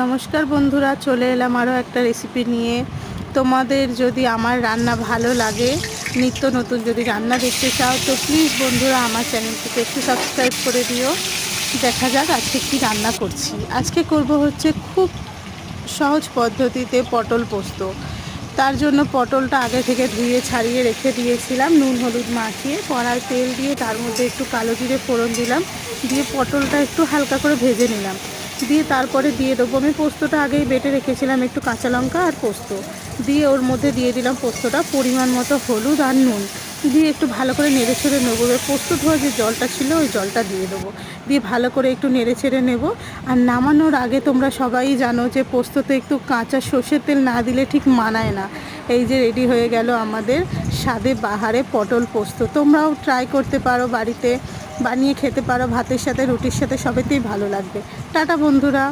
নমস্কার বন্ধুরা, চলে এলাম আরও একটা রেসিপি নিয়ে। তোমাদের যদি আমার রান্না ভালো লাগে, নিত্য নতুন যদি রান্না দেখতে চাও, তো প্লিজ বন্ধুরা আমার চ্যানেলটিকে একটু সাবস্ক্রাইব করে দিও। দেখা যাক আজকে কি রান্না করছি। আজকে করব হচ্ছে খুব সহজ পদ্ধতিতে পটল পোস্ত। তার জন্য পটলটা আগে থেকে ধুয়ে ছাড়িয়ে রেখে দিয়েছিলাম, নুন হলুদ মাখিয়ে। কড়ায় তেল দিয়ে তার মধ্যে একটু কালো জিরে ফোড়ন দিলাম, দিয়ে পটলটা একটু হালকা করে ভেজে নিলাম। দিয়ে তারপরে দিয়ে দেবো, আমি পোস্তটা আগেই বেটে রেখেছিলাম, একটু কাঁচা লঙ্কা আর পোস্ত দিয়ে ওর মধ্যে দিয়ে দিলাম পোস্তটা, পরিমাণ মতো হলুদ আর নুন দিয়ে একটু ভালো করে নেড়ে ছেড়ে নেবো। পোস্ত ধোয়া যে জলটা ছিল ওই জলটা দিয়ে দেবো, দিয়ে ভালো করে একটু নেড়ে ছেড়ে নেবো। আর নামানোর আগে তোমরা সবাই জানো যে পোস্ততে একটু কাঁচা সর্ষের তেল না দিলে ঠিক মানায় না। এই যে রেডি হয়ে গেল আমাদের স্বাদে বাহারে পটল পোস্ত। তোমরাও ট্রাই করতে পারো, বাড়িতে বানিয়ে খেতে পারো, ভাতের সাথে রুটির সাথে সবেতেই ভালো লাগবে। টাটা বন্ধুরা।